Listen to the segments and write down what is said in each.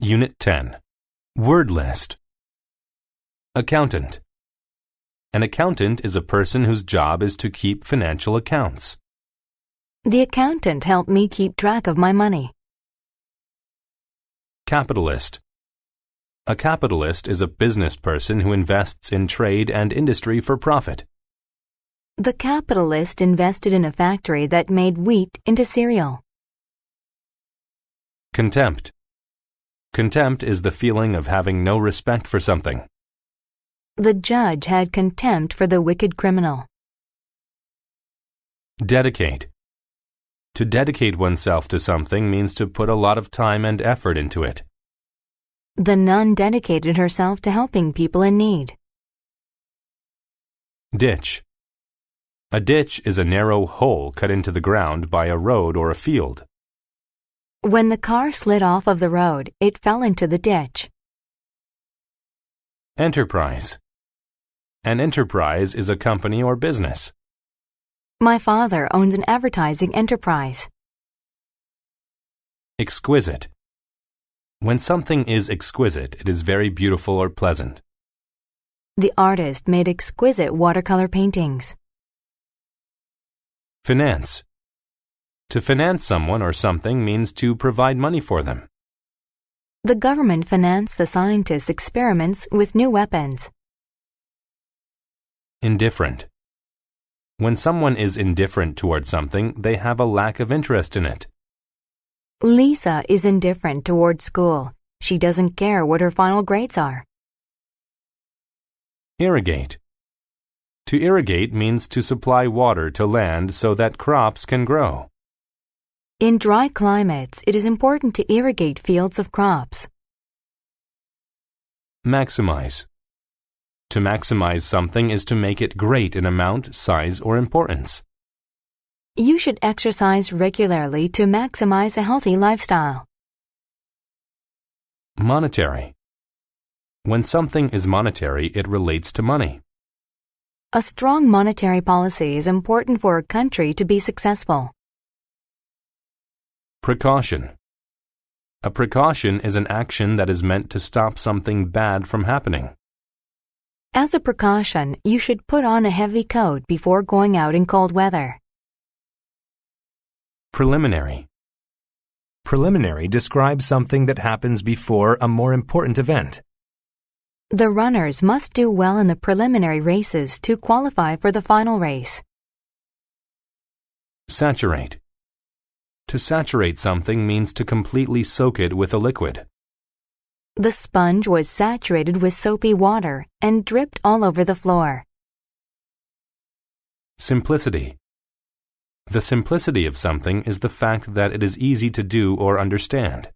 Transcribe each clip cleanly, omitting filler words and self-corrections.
Unit 10. Word list. Accountant. An accountant is a person whose job is to keep financial accounts. The accountant helped me keep track of my money. Capitalist. A capitalist is a business person who invests in trade and industry for profit. The capitalist invested in a factory that made wheat into cereal. Contempt. Contempt is the feeling of having no respect for something. The judge had contempt for the wicked criminal. Dedicate. To dedicate oneself to something means to put a lot of time and effort into it. The nun dedicated herself to helping people in need. Ditch. A ditch is a narrow hole cut into the ground by a road or a field. When the car slid off of the road, it fell into the ditch. Enterprise. An enterprise is a company or business. My father owns an advertising enterprise. Exquisite. When something is exquisite, it is very beautiful or pleasant. The artist made exquisite watercolor paintings. Finance. To finance someone or something means to provide money for them. The government financed the scientists' experiments with new weapons. Indifferent. When someone is indifferent toward something, they have a lack of interest in it. Lisa is indifferent toward school. She doesn't care what her final grades are. Irrigate. To irrigate means to supply water to land so that crops can grow. In dry climates, it is important to irrigate fields of crops. Maximize. To maximize something is to make it great in amount, size, or importance. You should exercise regularly to maximize a healthy lifestyle. Monetary. When something is monetary, it relates to money. A strong monetary policy is important for a country to be successful. Precaution. A precaution is an action that is meant to stop something bad from happening. As a precaution, you should put on a heavy coat before going out in cold weather. Preliminary. Preliminary describes something that happens before a more important event. The runners must do well in the preliminary races to qualify for the final race. Saturate. To saturate something means to completely soak it with a liquid. The sponge was saturated with soapy water and dripped all over the floor. Simplicity. The simplicity of something is the fact that it is easy to do or understand.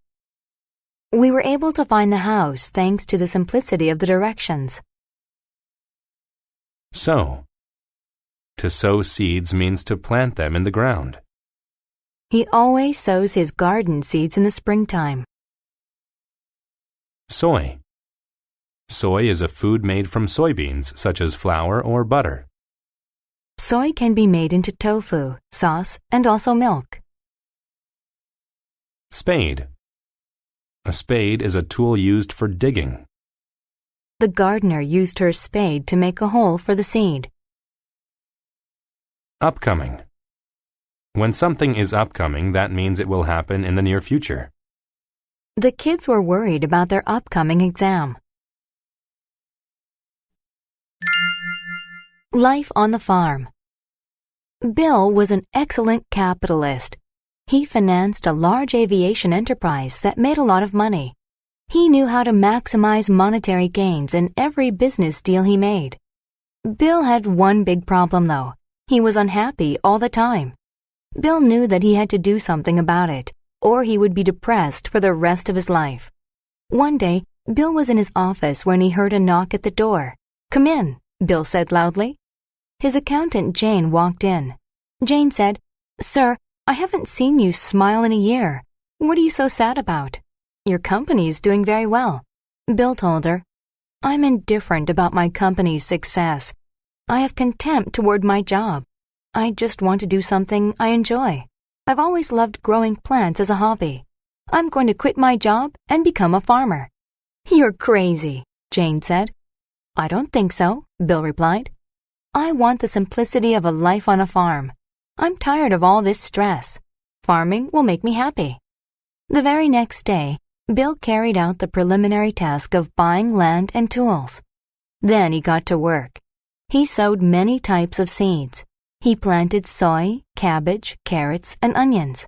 We were able to find the house thanks to the simplicity of the directions. Sow. To sow seeds means to plant them in the ground. He always sows his garden seeds in the springtime. Soy. Soy is a food made from soybeans, such as flour or butter. Soy can be made into tofu, sauce, and also milk. Spade. A spade is a tool used for digging. The gardener used her spade to make a hole for the seed. Upcoming. When something is upcoming, that means it will happen in the near future. The kids were worried about their upcoming exam. Life on the farm. Bill was an excellent capitalist. He financed a large aviation enterprise that made a lot of money. He knew how to maximize monetary gains in every business deal he made. Bill had one big problem, though. He was unhappy all the time. Bill knew that he had to do something about it, or he would be depressed for the rest of his life. One day, Bill was in his office when he heard a knock at the door. "Come in," Bill said loudly. His accountant, Jane, walked in. Jane said, "Sir, I haven't seen you smile in a year. What are you so sad about? Your company's doing very well." Bill told her, "I'm indifferent about my company's success. I have contempt toward my job. I just want to do something I enjoy. I've always loved growing plants as a hobby. I'm going to quit my job and become a farmer." "You're crazy," Jane said. "I don't think so," Bill replied. "I want the simplicity of a life on a farm. I'm tired of all this stress. Farming will make me happy." The very next day, Bill carried out the preliminary task of buying land and tools. Then he got to work. He sowed many types of seeds. He planted soy, cabbage, carrots, and onions.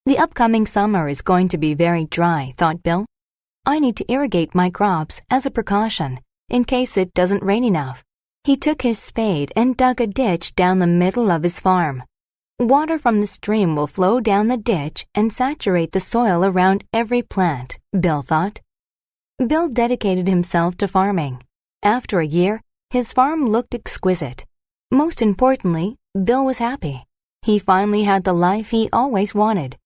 The upcoming summer is going to be very dry, thought Bill. I need to irrigate my crops as a precaution, in case it doesn't rain enough. He took his spade and dug a ditch down the middle of his farm. Water from the stream will flow down the ditch and saturate the soil around every plant, Bill thought. Bill dedicated himself to farming. After a year, his farm looked exquisite. Most importantly, Bill was happy. He finally had the life he always wanted.